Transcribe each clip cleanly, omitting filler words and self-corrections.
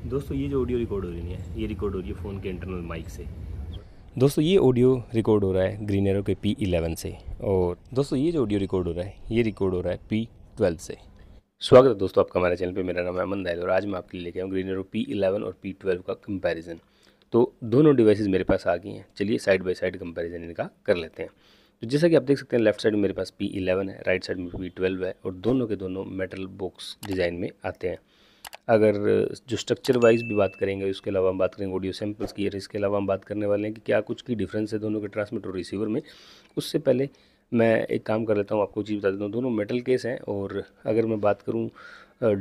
दोस्तों ये जो ऑडियो रिकॉर्ड हो रही है ये रिकॉर्ड हो रही है फ़ोन के इंटरनल माइक से। दोस्तों ये ऑडियो रिकॉर्ड हो रहा है ग्रीन एरो के P11 से। और दोस्तों ये जो ऑडियो रिकॉर्ड हो रहा है ये रिकॉर्ड हो रहा है P12 से। स्वागत है दोस्तों आपका हमारे चैनल पे। मेरा नाम है अमन दाइल और आज मैं आपके लिए लेके आऊँ ग्रीन एरो P11 और P12 का कंपैरिजन। तो दोनों डिवाइसेस मेरे पास आ गई हैं, चलिए साइड बाय साइड कंपैरिजन इनका कर लेते हैं। तो जैसा कि आप देख सकते हैं लेफ्ट साइड में मेरे पास P11 है, राइट साइड में P12 है और दोनों के दोनों मेटल बॉक्स डिज़ाइन में आते हैं। अगर जो स्ट्रक्चर वाइज भी बात करेंगे, उसके अलावा हम बात करेंगे ऑडियो सैंपल्स की, और इसके अलावा हम बात करने वाले हैं कि क्या कुछ की डिफरेंस है दोनों के ट्रांसमीटर और रिसीवर में। उससे पहले मैं एक काम कर लेता हूँ, आपको चीज़ बता देता हूँ। दोनों मेटल केस हैं और अगर मैं बात करूँ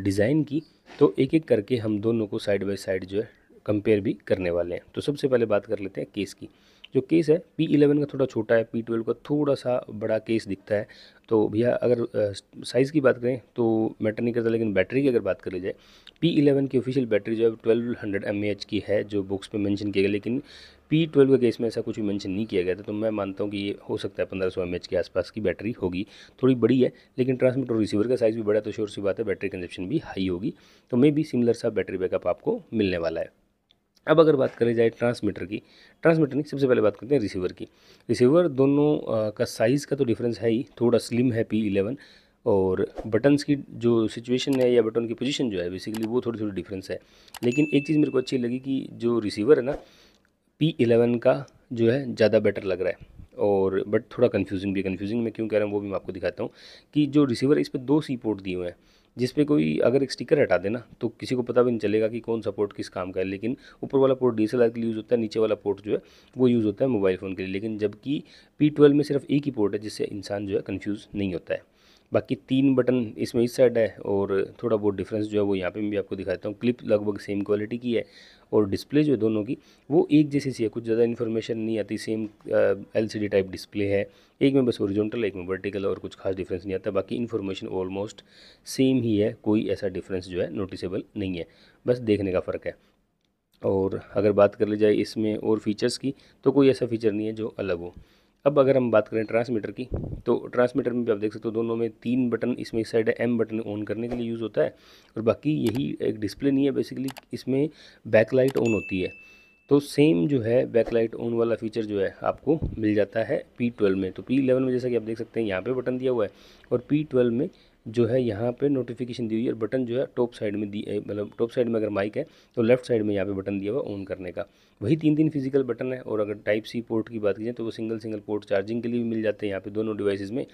डिज़ाइन की तो एक एक करके हम दोनों को साइड बाय साइड जो है कंपेयर भी करने वाले हैं। तो सबसे पहले बात कर लेते हैं केस की। जो केस है P11 का थोड़ा छोटा है, P12 का थोड़ा सा बड़ा केस दिखता है। तो भैया अगर साइज़ की बात करें तो मैटर नहीं करता, लेकिन बैटरी की अगर बात कर ली जाए P11 की ऑफिशियल बैटरी जो है 1200 mAh की है, जो बुक्स पे मेंशन किया गया। लेकिन P12 के केस में ऐसा कुछ भी मेंशन नहीं किया गया था, तो मैं मानता हूँ कि ये हो सकता है 1500 mAh के आसपास की बैटरी होगी। थोड़ी बड़ी है, लेकिन ट्रांसमीटर और रिसीवर का साइज़ भी बड़ा है, तो श्योर सी बात है बैटरी कंजप्शन भी हाई होगी। तो मे भी सिमिलर सा बैटरी बैकअप आपको मिलने वाला है। अब अगर बात करी जाए ट्रांसमीटर की, ट्रांसमीटर नहीं, सबसे पहले बात करते हैं रिसीवर की। रिसीवर दोनों का साइज़ का तो डिफरेंस है ही, थोड़ा स्लिम है P11। और बटन्स की जो सिचुएशन है या बटन की पोजीशन जो है बेसिकली वो थोड़ी थोड़ी डिफरेंस है। लेकिन एक चीज़ मेरे को अच्छी लगी कि जो रिसीवर है ना P11 का जो है ज़्यादा बेटर लग रहा है। और बट थोड़ा कन्फ्यूजिंग भी है। कन्फ्यूजिंग मैं क्यों कह रहा हूँ वो भी मैं आपको दिखाता हूँ कि जो रिसीवर है इस पर 2 सी पोर्ट दिए हुए हैं, जिस पे कोई अगर एक स्टिकर हटा देना तो किसी को पता भी नहीं चलेगा कि कौन सा पोर्ट किस काम का है। लेकिन ऊपर वाला पोर्ट DSLR के लिए यूज़ होता है, नीचे वाला पोर्ट जो है वो यूज़ होता है मोबाइल फ़ोन के लिए। लेकिन जबकि P12 में सिर्फ एक ही पोर्ट है, जिससे इंसान जो है कन्फ्यूज़ नहीं होता है। बाकी 3 बटन इसमें इस साइड है और थोड़ा बहुत डिफरेंस जो है वो यहाँ पे मैं भी आपको दिखाता हूँ। क्लिप लगभग सेम क्वालिटी की है और डिस्प्ले जो है दोनों की वो एक जैसी सी है, कुछ ज़्यादा इन्फॉर्मेशन नहीं आती। सेम LCD टाइप डिस्प्ले है, एक में बस ओरिजेंटल एक में वर्टिकल, और कुछ खास डिफरेंस नहीं आता। बाकी इन्फॉर्मेशन ऑलमोस्ट सेम ही है, कोई ऐसा डिफरेंस जो है नोटिसेबल नहीं है, बस देखने का फ़र्क है। और अगर बात कर ली जाए इसमें और फीचर्स की तो कोई ऐसा फीचर नहीं है जो अलग हो। अब अगर हम बात करें ट्रांसमीटर की, तो ट्रांसमीटर में भी आप देख सकते हो दोनों में 3 बटन, इसमें इस साइड है M बटन ऑन करने के लिए यूज़ होता है, और बाकी यही एक डिस्प्ले नहीं है बेसिकली, इसमें बैकलाइट ऑन होती है। तो सेम जो है बैकलाइट ऑन वाला फीचर जो है आपको मिल जाता है P12 में। तो P11 में जैसा कि आप देख सकते हैं यहाँ पे बटन दिया हुआ है, और P12 में जो है यहाँ पे नोटिफिकेशन दी हुई है, और बटन जो है टॉप साइड में दी, मतलब टॉप साइड में अगर माइक है तो लेफ्ट साइड में यहाँ पे बटन दिया हुआ है ऑन करने का। वही 3 फिजिकल बटन है। और अगर टाइप सी पोर्ट की बात की जाए तो वो सिंगल पोर्ट चार्जिंग के लिए भी मिल जाते हैं यहाँ पे दोनों डिवाइसेस में,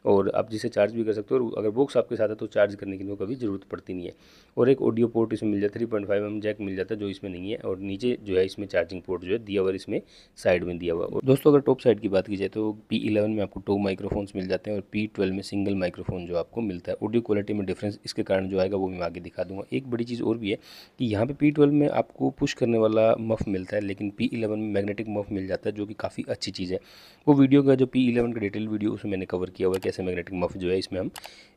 और आप जिसे चार्ज भी कर सकते हो। और अगर बॉक्स आपके साथ है तो चार्ज करने की कभी ज़रूरत पड़ती नहीं है। और एक ऑडियो पोर्ट इसमें मिल जाता है, 3.5mm जैक मिल जाता है जो इसमें नहीं है, और नीचे जो है इसमें चार्जिंग पोर्ट जो है दिया हुआ है, इसमें साइड में दिया हुआ है। और दोस्तों अगर टॉप साइड की बात की जाए तो P11 में आपको 2 माइक्रोफोन्स मिल जाते हैं और P12 में सिंगल माइक्रोफोन जो आपको मिलता है। ऑडियो क्वालिटी में डिफरेंस इसके कारण जो आएगा वो मैं आगे दिखा दूंगा। एक बड़ी चीज़ और भी है कि यहाँ पे P12 में आपको पुश करने वाला मफ मिलता है, लेकिन P11 में मैग्नेटिक मफ मिल जाता है, जो कि काफ़ी अच्छी चीज़ है। वो वीडियो का जो P11 का डिटेल वीडियो उसमें मैंने कवर किया हुआ है, कैसे मैग्नेटिक मफ जो है इसमें हम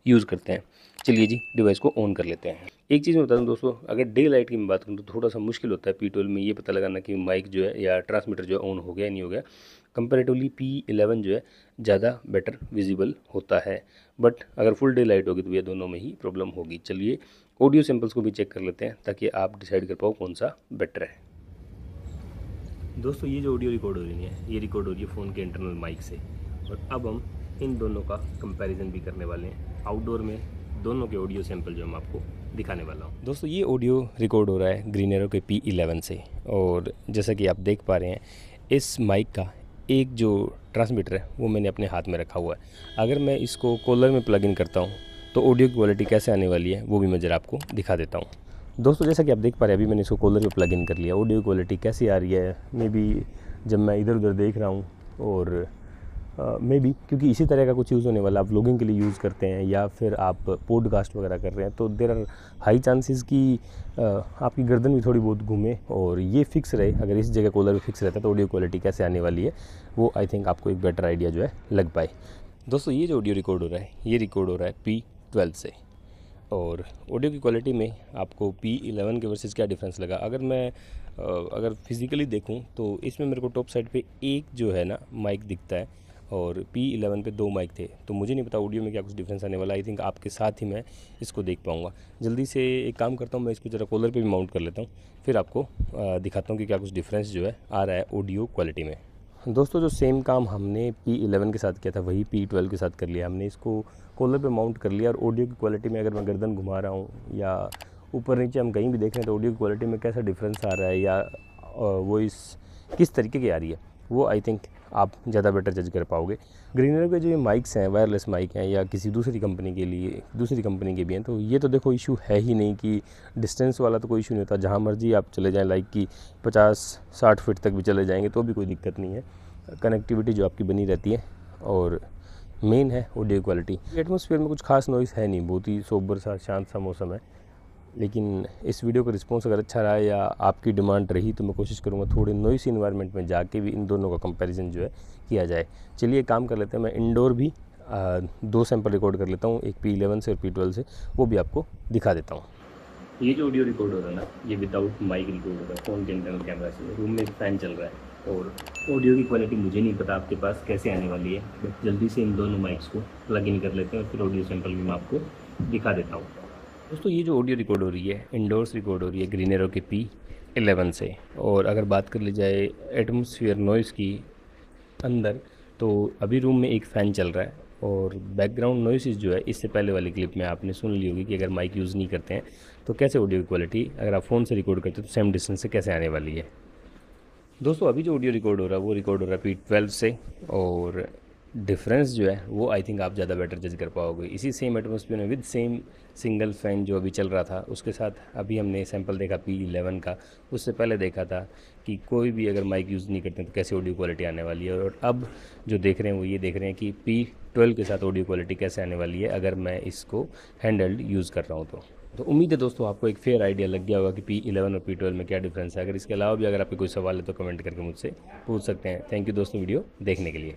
यूज़ करते हैं। चलिए जी डिवाइस को ऑन कर लेते हैं। एक चीज़ मैं बता दूं दोस्तों, अगर डे लाइट की मैं बात करूँ तो थोड़ा सा मुश्किल होता है P12 में ये पता लगाना कि माइक जो है या ट्रांसमीटर जो है ऑन हो गया या नहीं हो गया। कंपेरेटिवली P11 जो है ज़्यादा बेटर विजिबल होता है, बट अगर फुल डे लाइट होगी तो ये दोनों में ही प्रॉब्लम होगी। चलिए ऑडियो सैंपल्स को भी चेक कर लेते हैं ताकि आप डिसाइड कर पाओ कौन सा बेटर है। दोस्तों ये जो ऑडियो रिकॉर्ड हो रही है ये रिकॉर्ड हो रही है फ़ोन के इंटरनल माइक से, और अब हम इन दोनों का कंपैरिजन भी करने वाले हैं। आउटडोर में दोनों के ऑडियो सैंपल जो हम आपको दिखाने वाला हूँ। दोस्तों ये ऑडियो रिकॉर्ड हो रहा है ग्रीन एरो के P11 से, और जैसा कि आप देख पा रहे हैं इस माइक का एक जो ट्रांसमीटर है वो मैंने अपने हाथ में रखा हुआ है। अगर मैं इसको कॉलर में प्लग इन करता हूँ तो ऑडियो क्वालिटी कैसे आने वाली है वो भी मैं ज़रा आपको दिखा देता हूँ। दोस्तों जैसा कि आप देख पा रहे हैं अभी मैंने इसको कॉलर पे प्लग इन कर लिया। ऑडियो क्वालिटी कैसी आ रही है मे बी जब मैं इधर उधर देख रहा हूँ, और मे बी क्योंकि इसी तरह का कुछ यूज़ होने वाला, आप व्लॉगिंग के लिए यूज़ करते हैं या फिर आप पॉडकास्ट वगैरह कर रहे हैं, तो देर आर हाई चांसेस कि आपकी गर्दन भी थोड़ी बहुत घूमे और ये फिक्स रहे। अगर इस जगह कॉलर भी फिक्स रहता है तो ऑडियो क्वालिटी कैसे आने वाली है वो आई थिंक आपको एक बेटर आइडिया जो है लग पाए। दोस्तों ये जो ऑडियो रिकॉर्ड हो रहा है ये रिकॉर्ड हो रहा है P12 से, और ऑडियो की क्वालिटी में आपको P11 के वर्सेस क्या डिफरेंस लगा। अगर मैं अगर फिज़िकली देखूं तो इसमें मेरे को टॉप साइड पे एक जो है ना माइक दिखता है, और P11 पे 2 माइक थे, तो मुझे नहीं पता ऑडियो में क्या कुछ डिफरेंस आने वाला। आई थिंक आपके साथ ही मैं इसको देख पाऊँगा। जल्दी से एक काम करता हूँ, मैं इसको ज़रा कॉलर पे भी माउंट कर लेता हूँ, फिर आपको दिखाता हूँ कि क्या कुछ डिफरेंस जो है आ रहा है ऑडियो क्वालिटी में। दोस्तों जो सेम काम हमने P11 के साथ किया था वही P12 के साथ कर लिया। हमने इसको कॉलर पे माउंट कर लिया और ऑडियो की क्वालिटी में अगर मैं गर्दन घुमा रहा हूँ या ऊपर नीचे हम कहीं भी देख रहे हैं तो ऑडियो की क्वालिटी में कैसा डिफरेंस आ रहा है या वॉइस किस तरीके की आ रही है, वो आई थिंक आप ज़्यादा बेटर जज कर पाओगे। ग्रीनर के जो ये माइक्स हैं, वायरलेस माइक हैं या किसी दूसरी कंपनी के भी हैं, तो ये तो देखो इशू है ही नहीं कि डिस्टेंस वाला तो कोई इशू नहीं होता। जहाँ मर्जी आप चले जाएं, लाइक कि 50-60 फीट तक भी चले जाएंगे तो भी कोई दिक्कत नहीं है। कनेक्टिविटी जो आपकी बनी रहती है और मेन है ऑडियो क्वालिटी। एटमॉस्फेयर में कुछ खास नॉइज़ है नहीं, बहुत ही सोबर सा शांत सा मौसम है। लेकिन इस वीडियो का रिस्पॉन्स अगर अच्छा रहा या आपकी डिमांड रही तो मैं कोशिश करूँगा थोड़े नॉइसी इन्वायरमेंट में जाके भी इन दोनों का कंपैरिजन जो है किया जाए। चलिए काम कर लेते हैं, मैं इंडोर भी 2 सैंपल रिकॉर्ड कर लेता हूँ, एक P11 से और P12 से, वो भी आपको दिखा देता हूँ। ये जो ऑडियो रिकॉर्ड हो रहा है ना, ये विदाउट माइक रिकॉर्ड हो रहा है, फ़ोन के इंटरनल कैमरा से। रूम में एक फ़ैन चल रहा है और ऑडियो की क्वालिटी मुझे नहीं पता आपके पास कैसे आने वाली है, बट जल्दी से इन दोनों माइक्स को प्लग इन कर लेते हैं और फिर ऑडियो सैंपल भी मैं आपको दिखा देता हूँ। दोस्तों ये जो ऑडियो रिकॉर्ड हो रही है, इंडोर्स रिकॉर्ड हो रही है ग्रीनरो के P11 से। और अगर बात कर ली जाए एटमॉस्फेयर नॉइज़ की अंदर, तो अभी रूम में एक फ़ैन चल रहा है और बैकग्राउंड नॉइसेस जो है इससे पहले वाली क्लिप में आपने सुन ली होगी कि अगर माइक यूज़ नहीं करते हैं तो कैसे ऑडियो की क्वालिटी अगर आप फ़ोन से रिकॉर्ड करते हो तो सेम डिस्टेंस से कैसे आने वाली है। दोस्तों अभी जो ऑडियो रिकॉर्ड हो रहा है वो रिकॉर्ड हो रहा है P12 से और डिफरेंस जो है वो आई थिंक आप ज़्यादा बेटर जज कर पाओगे। इसी सेम एटमॉस्फेयर में विद सेम सिंगल फ़ैन जो अभी चल रहा था, उसके साथ अभी हमने सैंपल देखा P11 का, उससे पहले देखा था कि कोई भी अगर माइक यूज़ नहीं करते तो कैसे ऑडियो क्वालिटी आने वाली है। और अब जो देख रहे हैं वो ये देख रहे हैं कि P12 के साथ ऑडियो क्वालिटी कैसे आने वाली है अगर मैं इसको हैंडल्ड यूज़ कर रहा हूँ तो उम्मीद है दोस्तों आपको एक फेयर आइडिया लग गया होगा कि P11 और P12 में क्या डिफरेंस है। अगर इसके अलावा भी अगर आपके कोई सवाल है तो कमेंट करके मुझसे पूछ सकते हैं। थैंक यू दोस्तों वीडियो देखने के लिए।